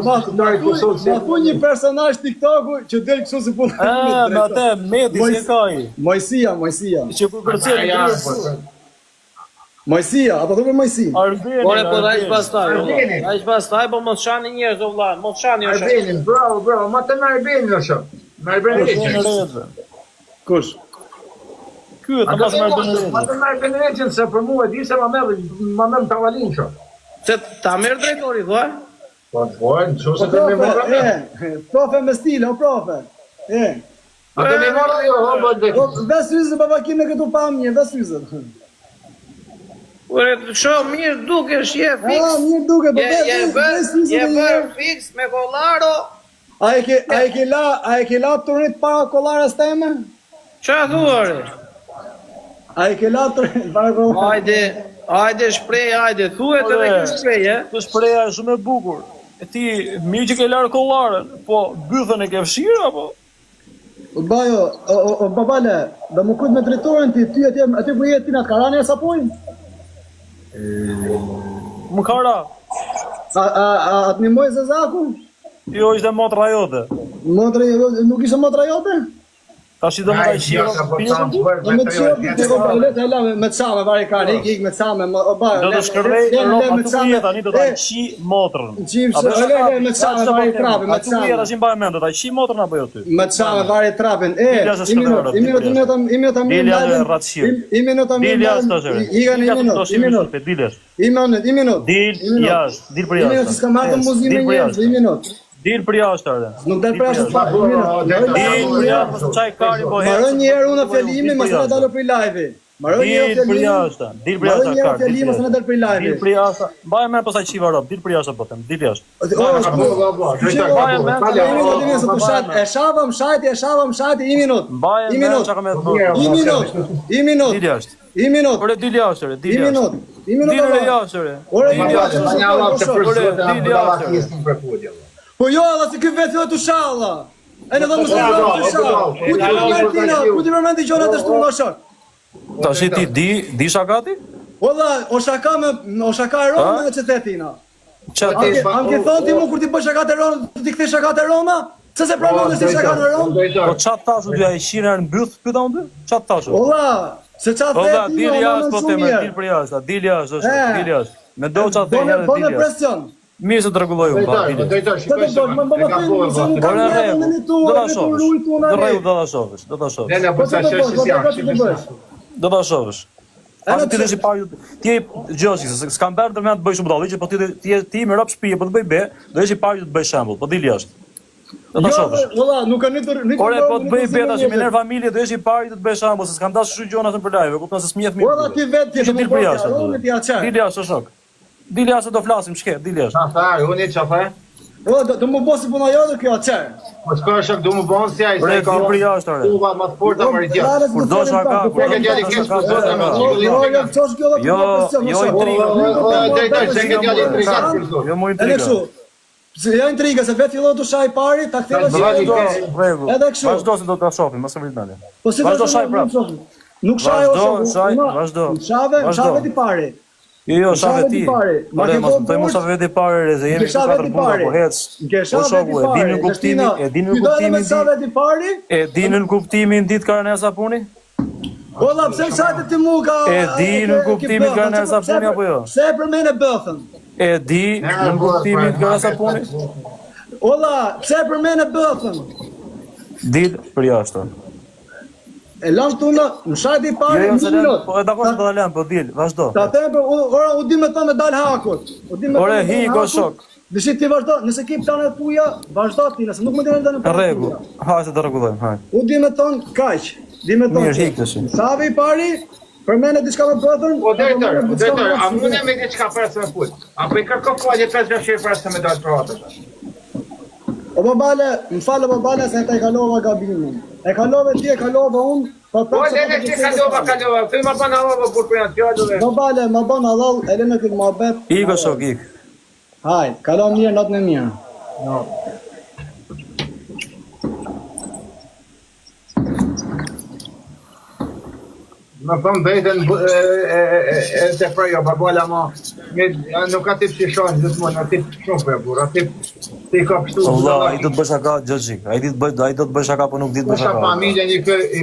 Ma thu një personazh TikToku që del kështu si punë. Me atë Medi si e ka ai. Mojsia. Që kur kërcen Mojsia, apo thonë Mojsi. Ore po daj pastaj. Ai pastaj po mos shani njerëz o vlla, mos shani o. Arbenin, bravo, ma të në Arbenin o shumë. Në Arbenin. Kush? Ky ta pas marrë. Ma të në Arbenin se për mua di se ma merr tavalin shumë. Se ta merr drejtori thua? Po, çu se të më marrë. Profe me stil, o profe. A të më marrë jo, ho bëj. Vesyzë babakin në këtu pamje, vesyzë. Ore, shumë mirë dukesh, je fiks. Mirë duke, Je bër fiks me kollaro. A e ke la turnit para kollarës teme? Qa thuare? A e ke la turnit para kollarës? Hajde shprej, hajde, thuet edhe ke shprej, e? Kjo shpreja është shumë e bukur. E ti, mirë që ke larë kollarën, po bythën e ke fshirë, apo? Bajo, o babale, dhe më kujt me drejtoren ti aty po jetë ti në atë karane e sapojnë? Më kara. A të një mojë Zezaku? Jo, ishte motra jote. Nuk ishte motra jote? Ta shi do më da i shiro. Me të shiro, me të same, vari kare, ik me të same, o bajo. Do të shkërrej, ropa të kujet, tani do ta i qi motrën. Me të same, vari trapin, me të same. A të kujet, ashtë mbaj mendo, ta i qi motrën apo jo ty? Me të same, vari trapin. Dil për jashtë arde. Nuk del për jashtë pak. Dil për jashtë, qaj kari po hecë. Marrë një herë unë fjalimin, mësë në dalë për live. Dil për jashtë, dil për jashtë kari. Fjalimin, mësë në dalë për live. Dil për jashtë, baje me pësaj qiva rob, dil për jashtë bëtem, dil jashtë. E shavëm shajti, i minut. Baje me që ka me të bërë. I minut. Dil jashtë. I minut. Ore dil jashtë, dil jashtë. Dil jashtë. Po jo, alla si këtë vetë të shalla. E në dhe më së të shalla. Ku ti mërmend i gjona të shtu në shok? Ta shi ti di shakati? O shaka e Roma dhe që thetina. Am ke thonë ti mu kur ti bë shakat e Roma, ti këthe shakat e Roma? Se se pramonë si shakat e Roma? Po qatë tashu t'ja i shirë në mbyth pyta unë? Qatë tashu? Ola, se qatë thetina, dil jashtë po të me, dil për jashtë, dil jashtë. Me do qatë thetina dhe dil jashtë. Mirë se të regulloj unë, pa, dili. Do ta shofësh. Do ta shofësh. Ase ti dhe si pari, ti e gjoshi, se s'kam berë të me të bëj shumë dalli, që po ti me rap shpije, po të bëj be, do e si pari të bëj shembull, po dili jashtë. Do ta shofësh. Ore, po të bëj be, ta që miner familje, do e si pari të bëj shembull, se s'kam dash shu gjona të për live, kupton se s'mjeth mirë. Ora ti vetë ti dil për jashtë. Dil jashtë, shok. Dil jashtë do flasim, shke, dil jashtë. Qafar, unë i qafar? Do më bosi puna jote kjo atëherë. Po s'ka shok, do më bon si ai, se ka dil për jashtë, ore. Uva më të forta më rritja. Kur do shaka, kur do djali kesh për zotë më. Jo intriga. Jo më intriga. Se ja intriga, se vetë fillon të shaj pari, ta ktheva edhe kështu. Vazhdo se do ta shohim, mos e vrit dalë. Vazhdo shaj prapë. Nuk shaj ose vazhdo. Shave ti pari. Jo, shave ti. Ore, mos të mos shave ti pari, se jemi katër burra po hec. Po shoku, e dini kuptimin, e dini kuptimin ditë karanesa puni? Olla, pse shajte ti mua ka? E dini kuptimin karanesa puni apo jo? Pse për mene bëthën? E di në kuptimin karanesa puni? Olla, pse për mene bëthën? Dil për jashtë. E lanë tuna, në shajti pari, në minut. Po e dakon se do të lem, po dil, vazhdo. Ta them, ora u di me ta me dal hakut. Ore, hiko shok. Dëshit ti vazhdo, nëse ki planet tuja, vazhdo ti, nëse nuk më të në planet tuja. Hajde se të regullojmë, hajde. U di me ton, kaq. Di me ton. Mirë, hik të shi. Savi i pari, për mene diçka me bëthën. O, drejtër, a mune me diçka për se me put? Apo i kërko falje 5 rëshirë për se me dalë për atës? O babale, më falë babale se ta i kalova gabimin. E kalove ti, e kalova unë. Po, lene që kalova, të ma banë halal për për janë fjallë dhe. Babale, ma banë halal, e lene këtë muhabet. Iko shok, ik. Hajde, kalon mirë, natën e mirë. No. Më thëmë drejtën e të prejo, babola ma, nuk ka tip që shonë, gjithmonë, a tip shumë për burë, a tip i ka pështu. Allah, ai do të bëj shaka, Gjoxhik, ai do të bëj shaka, po nuk di të bëj shaka. Familjen i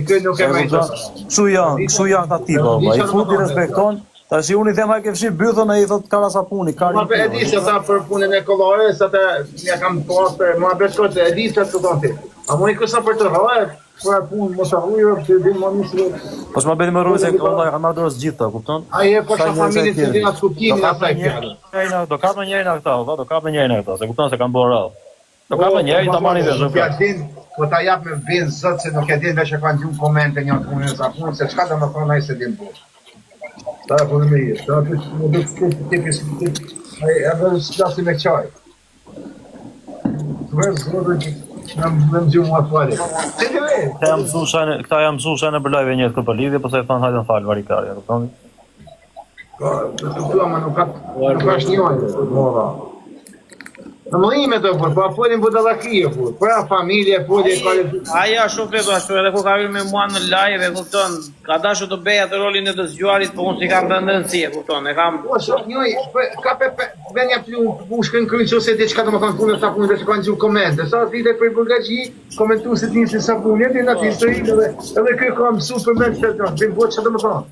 kë nuk e mejtë. Kështu janë ta tipa, ai futi respekton. Tash unë i them ai ke fshi bythën ai thot ka sapuni, ka. Ma e di se ta për punën e kollore, se të ja kam postë, ma beskot e di se të tonë ti. A mu i kësa për të rrë, për punë mos arrujë, që din më nisë. Po s'ma bëni më rrugë se Allah kam marrë dorës gjitha, kupton? Ai e po sa familjen që din atë kuptimin asaj fjalë. Do kapë njërin këta, se kupton se kanë bërë radhë. Do kapë njërin ta marrin vesh. Ja din, po ta jap me vend zot se nuk e din veç e kanë gjumë komente një punë sa punë, se çka do të thonë ai se din po. Ta punë me jetë, ta punë ai edhe s'ka me çaj. Në gjumë atë fali. Këta jam mësuar në bërlajve një këtë për lidhje, po se thonë hajde në falë varikarja, kuptoni? Nuk ka shnjojnë, në mëllime të për, pa folin budallakije për, pra familje, folje, Aja shumë fetu ashtu, edhe ku ka hyrë me mua në live, e kupton, ka dashu të beja të rolin e të zgjuarit, po unë si kam të ndëndësi, e kupton, e kam... Po, shumë njoj, ka venja u shkën krynë që se ti qka të më thonë punë, sa punë dhe që kanë gjuhë komente, sa vite për Bulgari, komentu se ti si sa punë, jeti në ati historinë, edhe kërë ka mësu për me që të bëjmë botë që të më thonë.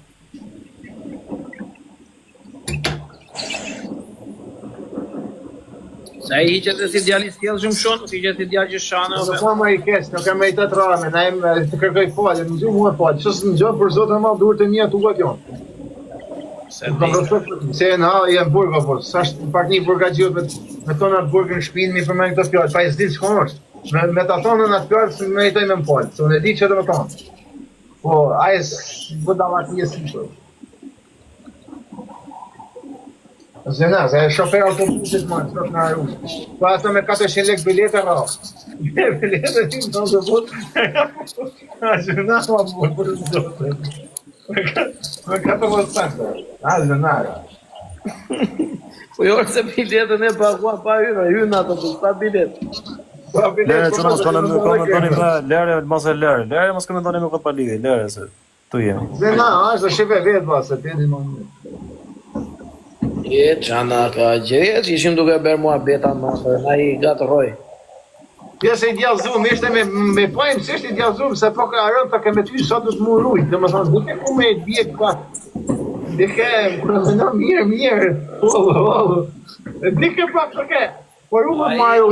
Sa i hiqet e si djali s'kjellë shumë shonë, nuk i hiqet si djali që shanë... Nuk ka ma i kesë, nuk ka ma i të të rame, na e të kërkoj falje, në gjuhë mua falje, që së në gjohë për zotë e ma duhet e një të ugat jonë. Se në halë jenë burga, por, sa është pak një burga gjithë me tonë atë burgë në shpinë, mi për me në këtë fjallë, pa i zdi që konë është. Me të thonë në atë fjallë, se me i taj me më falje, se unë e di që të më tonë. Po, a e së bëdalak një si Zena, se e shofer autobusit më, sot në arrush. Pa ato me 400 lek bilete ra. Bilete ti më të bot. A zena ma bot për zote. Me 4 vëstante. A zena. Po jorë se biletën e paguan pa hynë ato për pa biletë. Lere që mos komentoni me lere, mos e lere. Lere mos komentoni me këtë pa lidhje, lere se tu jemi. Zena, është shefe vetë ba, se ti di më një. Qana ka gjëje që ishim duke bërë mua beta më, na i gatë roj. Pjesë i djallëzum, ishte me pojmë që ishte i djallëzum, se po ka arën të keme ty sot është mu rujt, dhe më thonë, duke ku me e bje këpa. Dike, në mirë, dike pak të ke, por u më marru.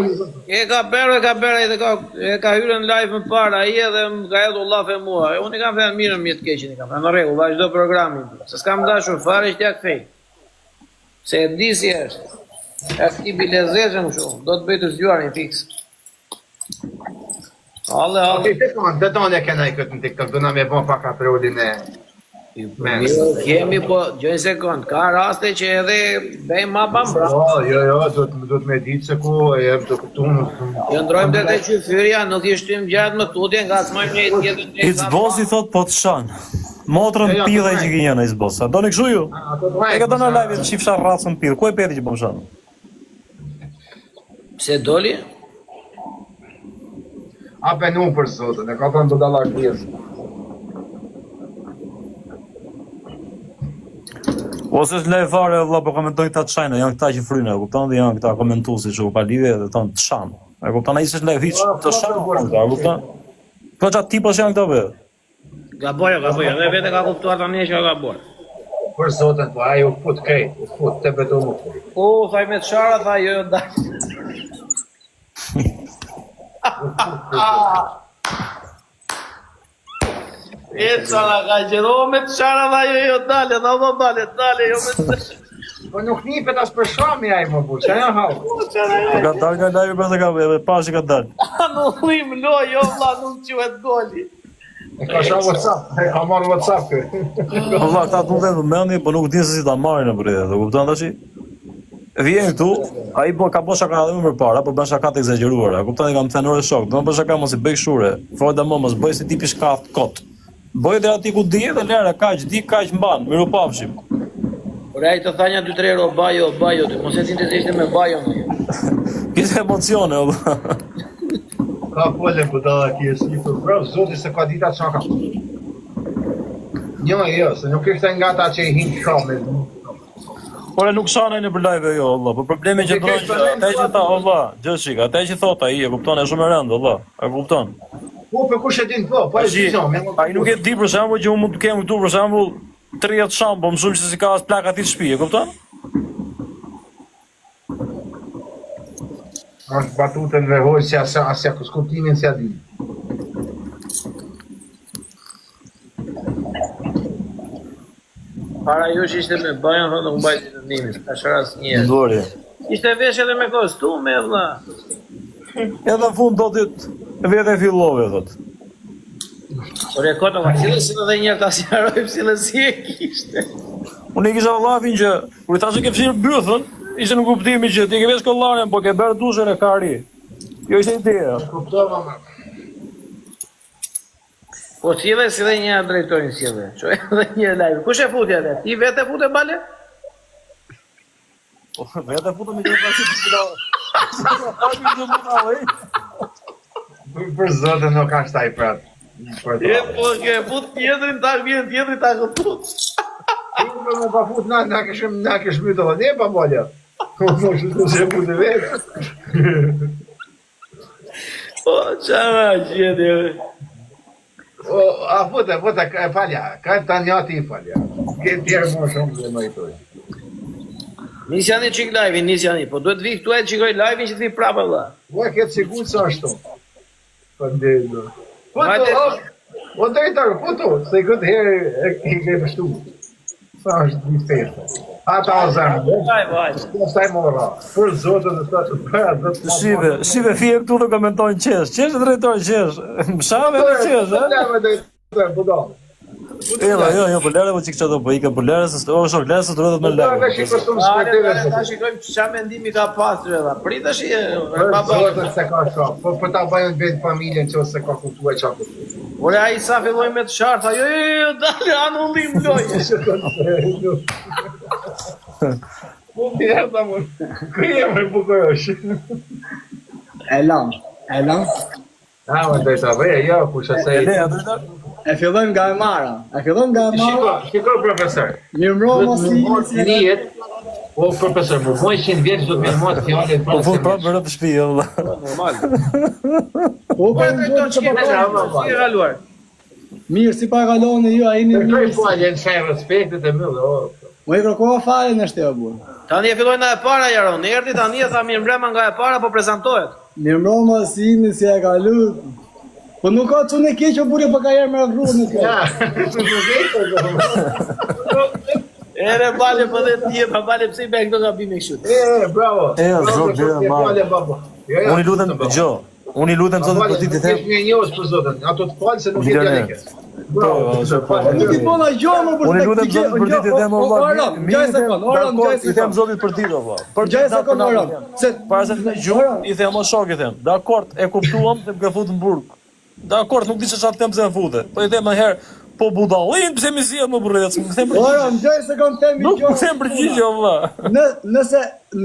E ka bërë, e ka hyrë në live më parë, a i edhe më ka edhe Allah fe mua, unë i kam fe në mirë në mjetë keqin, i kam fe në regu, vazhdo programin, se s'kam dashur fare ishtja këfej. Se e di si është, e këti bilezeshëm shumë, do të bëjtë zgjuarin fix. Alle. Të tonë e kena i këtë në TikTok, do në me bon pak aprodin e... Kemi po, gjëjnë sekund, ka raste që edhe bëjmë ma bambra. Jo, do të me ditë se ku e jem të këtu në... Jëndrojmë të qyfyrja, nuk ishtim gjatë më tutje, nga s'majmë një tjetër një... It's boss i thot po të shanë. Motrën pidhe i që gjenja në It's boss. A do në këshu ju? E ka do në live të qifsha rrasën pidhe. Ku e pedi që po më shanë? Pse doli? Ape nu për zotën, e ka të në do dalak pjesë. Ose është lejë fare, vëlla, po komentojnë këta të shajnë, janë këta që frynë, e kupton, dhe janë këta komentuesi që u pa lidhje dhe thonë të shanë. E kupton, a isë është lejë hiqë të shanë, e kupton? Po qatë tipës janë këta be? Gaboja, dhe vete ka kuptuar të një që ka gaboja. Për zotën, po ajo u fut krejt, u fut, te beto mu. Thaj me të shara, thaj jo da. E qala ka qëdo me të shara, thaj jo dale, dale, jo me të shara. Po nuk nipet as për shami ai më bu, që janë hau. Ka dalë nga live për të ka e pashi ka dalë. Nuk lim lo, jo vla, nuk quhet goli. E ka shau WhatsApp, ka marrë WhatsApp kë. Vëlla, këta të dhe në mendi, po nuk dinë se si ta marrin në përrejtë, dhe kupton të që? Vjen këtu, a i ka bo shaka dhe më për para, po bën shaka të egzageruara, kupton i kam të tenore shok, do më bën shaka mos i bëj shure, Frojda më mos bëj si tipi shkaft kot. Bëj dhe ati ku di dhe lere, kaq, di kaq mban, miru pafshim. Por ai të thanja 2-3 euro, bajo, ti mos e tinte se ishte me bajo në ju. Kise emocione, o. Ka pole budalla ki e sipër, bravo, zoti se ka dita çka ka. Jo, se nuk ishte nga ta që i hinë shumë. Ore nuk shanaj në për live jo, Allah, po problemi që ndronë që ata që ta, Allah, gjëshik, ata që thot ai, e kupton, e shumë e rëndë, Allah, e kupton. Po, për kush e din po e zizon. Ai nuk e di për shembull që unë mund të kem këtu për shembull 30 sham, po më shumë se si ka as plaka ti në shtëpi, e kupton? Është batutën vehoj se asja kuptimin se a di. Para jush ishte me bajan, thonë nuk bajti të ndimit, ka shëras njerë. Ndori. Ishte vesh edhe me kostume, vëlla. Edhe në fund do t'it vete fillove, thot. Por e kota, ma cilës edhe njerë ta sjarojmë cilës si e kishte. Unë i kisha vllafin që, kur i thashë ke fshirë bythën, ishte në kuptimi që ti ke vesh kollaren, po ke berë dushën e ka ri. Jo ishte ideja. Kuptova ma. Po cilë si dhe një drejtorin cilë, që edhe një live. Kush e futi atë? Ti vete fute bale? Vete futë me që pasi të Për zote nuk ashtë taj pratë. E po ke fut tjetërin, ta vjen tjetërin, ta këtut. Për me pa fut na këshmë mytë dhe ne pa bolja. Nuk shëtë se fute vetë. Po, qara qëtë e... A fute, falja, ka të njati i falja. Këtë tjerë më shumë dhe më i toj. Nis janë qik live-in, nis janë, po duhet vi këtu e qikoj live-in që të vi prapë, vëlla. Ua këtë sigur së ashtu. Pëndedo. O drejtar, foto, se këtë herë e ke pështu. Sa është një feshtë. Ata o zërë. Staj mora. Për zotën dhe të përë. Shive, fije këtu në komentojnë qesh. Qesh e drejtojnë qesh. Mshave dhe qesh, e? Lërë drejtar, budalë. Jo, për lere po që këtë do po ike, për lere se shok, lere se të rëdhët me lere. Ta shikojmë që mendimi ka pasur edhe. Prita shi e... Për zotën se ka shumë. Po ta bajën vetë familjen që ose ka kuptu e qa kuptu. Ore, a i sa filloj me të sharta, jo, dale, anullim loj. Po pjerë ta mund, këje me bukojosh. Elan. A, më drejta, veja, jo, kusha se i... E fillojmë nga e mara. Shiko, profesor. Mirëmbrëma mos i Njët, o, profesor, më moj 100 vjetë do të mirë mojtë fjallin Po fut prapë më rëtë shpi, jo, vëlla. Normal. Po, Si e galuar? mirë, si pa kaloni ju, a jeni Kërkoj mirë. falje në shaj respektet e mëllë, o. Më i kërkova fare në shteo, burë. Tani e filloj nga e para, Jaron. Erdi tani e tha mirë mbrema nga e para, po prezentohet. Mirëmbrëma si jeni, si e kalu. Po nuk ka që në keqë, burë, po ka jerë me rrugë në kjo. Ja, të Ere, bale, po dhe tje, pa bale, pse i be këto nga bime kështu. bravo. Zot, Unë i lutem, gjo. Unë i lutem zotit për ti të them. Një njohës për zotën, ato të falë se nuk e djalike. Nuk i bona gjo, më Unë i lutem zotit për ti të them, o valla. I them zotit për ti, o valla. Për Gjaj se kon oran. Se para se të me gjumë, i them o shok, i them. Dakord, e kuptuam, se më ka fut në burg. Dakord, nuk di që qatë tem pse më fute. Po i them më herë, po budallin, pse mi si e më burrec, më këthem përgjigje. oran, gjaj se kon temi Nuk gjo. më këthem përgjigje, o valla.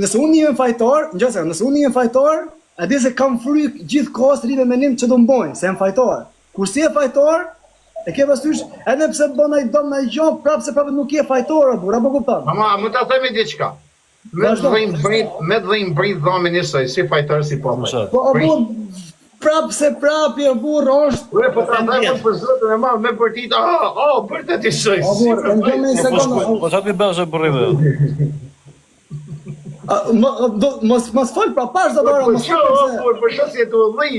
Nëse unë jem fajtor, nëse unë jem fajtor, a di se kam fryk gjithë kohës rrive menim që do mbojnë, se jem fajtor. Kur si e fajtor, e ke pasysh, edhe pse bën ai dom ai gjë, prapë se prapë nuk je fajtor, burr, apo kupton? Mama, më ta themi diçka. Me dhim brit dhomin njësoj, si fajtor, si po më. Po burr, prapë se prapë, burr, është. Ure, po ta themi për zotën e madh me bërtit, për të të shoj. O burr, e ndjem një sekondë. Po qatë mi bësh e burrë Mos fol pra pash do dora, mos fol. Për shos jetë u dhij,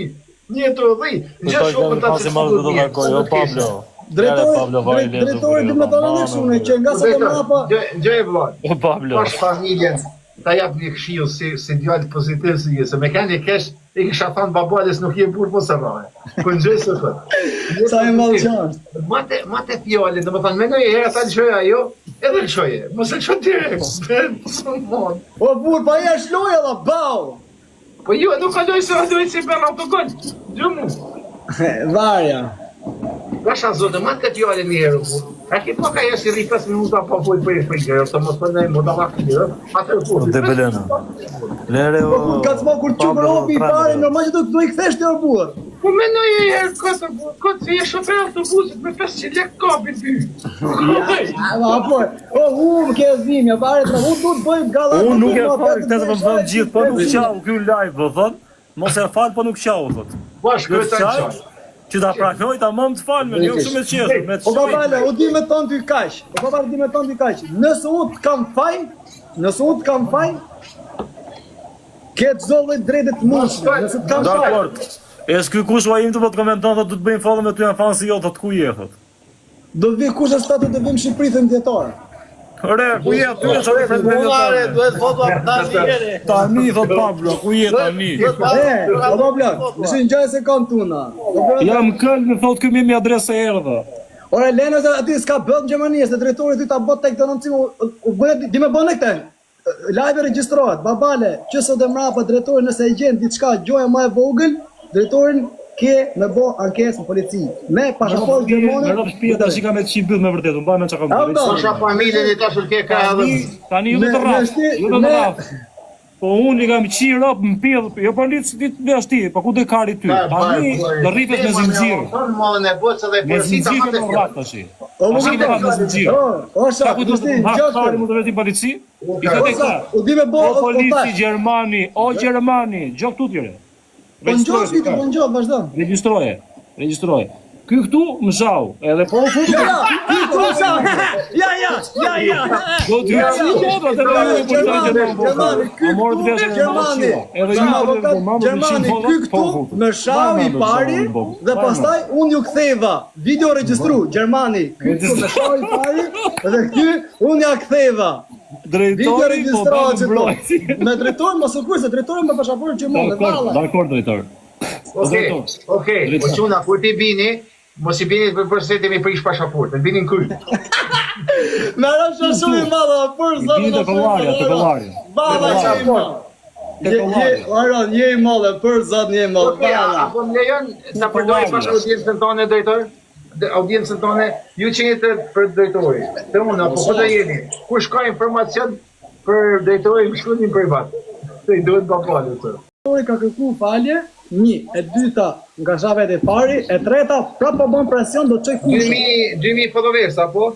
një të dhij. Gjë shumë të të do takoj, o Pablo. Drejtori dimëtonë shumë që nga sa do mrapa. Gjë e vllaj. O Pablo. Pash familjen, ta jap një këshill si djalë pozitiv si je, se me kanë kesh i kisha thënë babales nuk je burr po sa vaje. Po ngjoj se thot. Sa e mallçan. Mate fjalën, domethënë mendoj herë ta lëshoj ajo, edhe lëshoje. Mos e çon direkt. O burr, pa jesh lojë alla bau. Po jo, nuk ka dojë se dojë si për autogol. Gjumu. Varja. Gasha zotë, mate fjalën një herë burr. A ki po ka jeshtë i 5 minuta po full për i frikë, ose mos për nej më da vakë, atë e full. Dhe belena. Lere o... Po kur ka të ma kur që robi i pare, normal që do i kthesh të burr. Po mendoj e herë këtë se je shofer autobusit me 500 lek kapi ty. Apo, më ke zimja, pare tra, unë du të bëjmë gallat. Unë nuk e fal këtë po thon gjithë, po nuk qau ky live, po thon. Mos e fal, po nuk qau thot. Bash këtë çaj. Që ta prahnoj ta mom të fal me, jo kështu me qetë, me O babale, u di me ton ty kaq. O babale, di me ton ty kaq. Nëse unë të kam faj, ke të zollë drejtë të mundshme. Nëse të kam faj. Dakor. Ky kush ua im të po të komenton thot do të bëjmë follow me ty në fan si jo thot ku je thot. Do të vi kush është ato të vim Shqipëri thën dietar. Ore, ku je ty çfarë Bullare, duhet foto tash njëri. Tani thot Pablo, ku je tani? O babla, nishin gjë se kanë tuna. Jam kënd, thot ky me adresë erdhë. Ora Lena aty s'ka bën në Gjermani, se drejtori ty ta bot tek denoncim, u bën di më bën këtë. Live regjistrohet, babale, që sot e mrapa drejtori nëse e gjen diçka gjoja më e vogël, drejtorin ke me bo ankesë në polici. Me pasaportë gjermane. Në rreth shtëpia tash ka me çi byll me vërtet, mbaj me çka kam. Pasha familjen e tash ke ka edhe. Tani ju do të rraf. Ju do të rraf. Po unë i kam qi rop në pjedh, jo po liç ditë vesh ti, po ku do kari ty? Tani do rritet me zinxhir. Ton mollën e bocës dhe policita policia do rraf tash. O Tash i ka me zinxhir. Sa ku do të kari mund të vetë polici? I ka tek. U di me bo O polici Gjermani, o Gjermani, gjok tu tyre. Po ngjot, vazhdo. Regjistroje. Ky këtu më shau, edhe po u futu. Ja. Do të foto të bëjmë për të Gjermani. Amor të vesh Gjermani. Edhe ju po Gjermani ky këtu më shau i pari dhe pastaj unë ju ktheva. Video regjistru Gjermani. Ky këtu më shau i pari dhe ky unë ja ktheva. Video regjistrohet me drejtorin mos u kurse drejtorin me pasaportë gjermane. Dakor drejtor. Okej. Po çuna kur ti bini, mos I bini për se mi prish pasaportën, binin këy. Me rrafsh shumë i madh për zonë. Te kollaria. Balla je i madh për zonë je i madh. Okej, apo më lejon ta përdoj pas audiencën tonë drejtor? Audiencën tonë, ju që jeni për drejtori. Të unë apo po të jeni. Ku shka informacion për drejtori më shkruani privat. Se I duhet babale të. Drejtori ka kërkuar falje. 1, e dyta nga zhavet e pari, e treta prapë bën presion do të çoj kush. 2000 followers apo?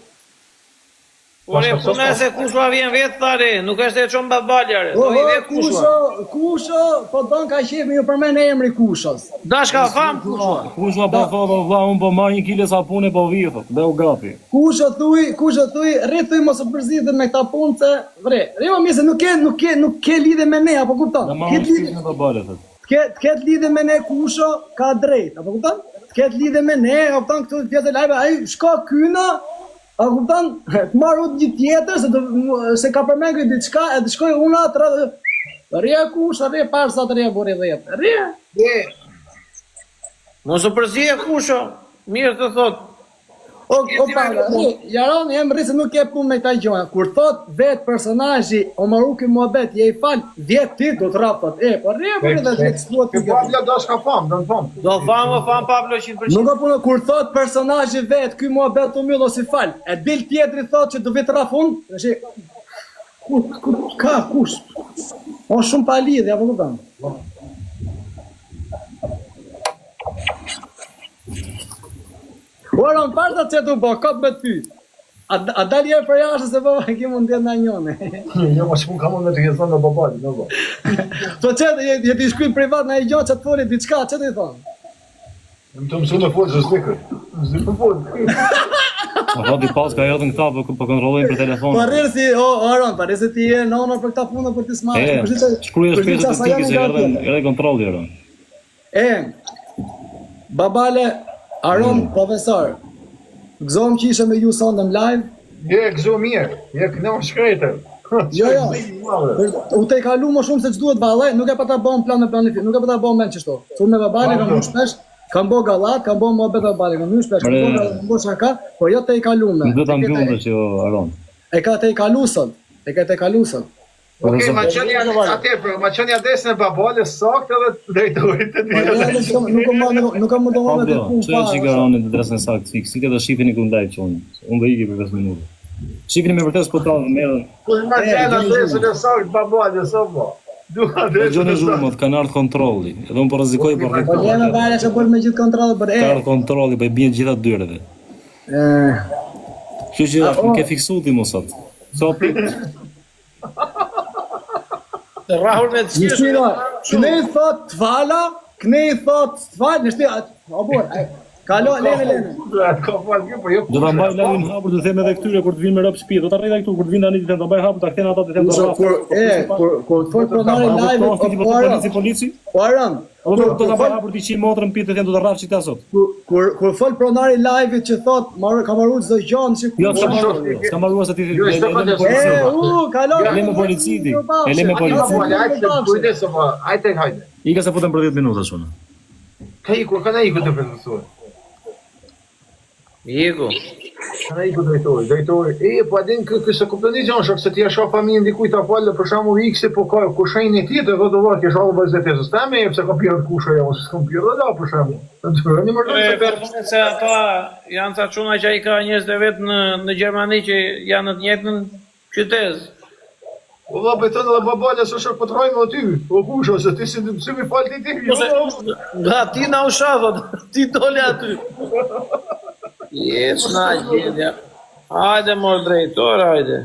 Ore, puna se kusha vjen vetë thare, nuk është e çon babaljare. Do I vet kusha. Kusha, po don ka qef me ju përmend emri kushës. Dash ka fam kusha. Kusha po thotë vlla un po marr 1 kg sapune po vi thot, dhe u gapi. Kusha thuj, rrit thuj mos u përzidhen me këta punë se vre. Jo më se nuk ke lidhje me ne, apo kupton? Ke lidhje me babale thot. Të ketë lidhje me ne kusha ka drejt, apo kupton? Të ketë lidhje me ne, apo kupton këtu pjesë live, ai shka kyna, apo kupton? Të marrë një tjetër se ka përmend këtë diçka, e të shkoj unë atë rria kusha, rria parë sa të rria bori 10. Rria. Mos u përzije kusha. Mirë të thot. O pala, Jaron jam rrisë nuk ke punë me këta gjëra. Kur thot vet personazhi Omaruki muhabet je I fal, 10 ti do të rrafat. Po rria për të eksploat ti. Pablo do shka fam, do fam. Do fam Pablo 100%. Nuk ka punë kur thot personazhi vet, ky muhabet u mbyll ose fal. E del tjetri thot që do vit rrafun, tash kush? O shumë pa lidhje apo kupton? Ora, në parta që të bo, kap me ty. A dal jërë për jashtë se baba ki mund tjetë në njone. Jo, ma shpun ka mund me të gjithë thonë në babali, në bo. To që jeti shkuj privat në I gjonë që të foli diçka, që të I thonë? Më të mësu në folë që s'dikër. Zë folë. Po di pas ka edhe këta po kontrollojnë për telefon. Po rrirë si, Aron, pare se ti je në onër për këta punë për të smarë. Shkruaj shpesët të tiki se edhe kontrolli, Aron. Babale, Aron, profesor, gëzom që ishe me ju sonde në live? Je, gëzom mirë, je kënëm shkretër. Jo, u te kalu më shumë se që duhet balaj, nuk e pa ta bon plan me planifikë, nuk e pa ta bon men qështo. Unë me babale kam më shpesh, kam bo galat, kam bo më bet babale, kam më shpesh, kam bo shaka, po jo te I kalu me. Nuk do ta mbyllë që jo, Aron. E ka te I kalu sot, Okej, ma qëni adresën e babalës sakt edhe drejtorit të tjera. Nuk kam më do më të punë parë. Që Aronit adresën sakt fix, si këtë shifini ku ndaj që unë. Unë dhe iki për 5 minutë. Shifini me vërtes po talë në merën. Kus ma qenë adresën e sakt babalës, o bo. Dua Po gjoni zhurmët, kanë ardhur kontrolli. Edhe unë po rrezikoj për Po jemi vaje se bën me gjithë kontrollin për Ka ardhur kontrolli, po i bien gjitha dyreve. Kështu që më ke fiksuar ti mosat. Sopi. Të rrahur me të Mishira, këne i thot të fala, në shti, kalo, lene. Do ta mbaj lajmin hapur të them edhe këtyre kur të vinë me rob shtëpi. Do ta rrejta këtu kur të vinë tani të them ta mbaj hapur ta kthen ata të them të rraf. Kur të fol pronari live, polici. Po aram. Do ta mbaj hapur ti 100 motrën pi të them do ta rraf çita sot. Kur fol pronari live që thot, ka marrë çdo gjë, Jo, s'ka marruar se ti. Kalo. Le me policiti. Le me policiti. Hajde. Ika se futem për 10 minuta shumë. Ka iku të profesor. Iku. Kana iku drejtori. Po adin se kuptoni gjën, shok se ti e shoh familjen dikujt ta fal, për shembull X po ka kushin e tjetër, do të thotë që shoh bazë sistemi, pse ka pirë kushë ajo, se ka pirë do për shembull. Se ata janë ca çuna që ai ka njerëz të vet në Gjermani që janë në të njëjtën qytet. Valla beton edhe babala s'u shoh po trojmë aty. Po kush ose ti si mi fal ti? Nga ti na u shafot, ti dole aty. Jesh na gjendja. Hajde mor drejtor, hajde.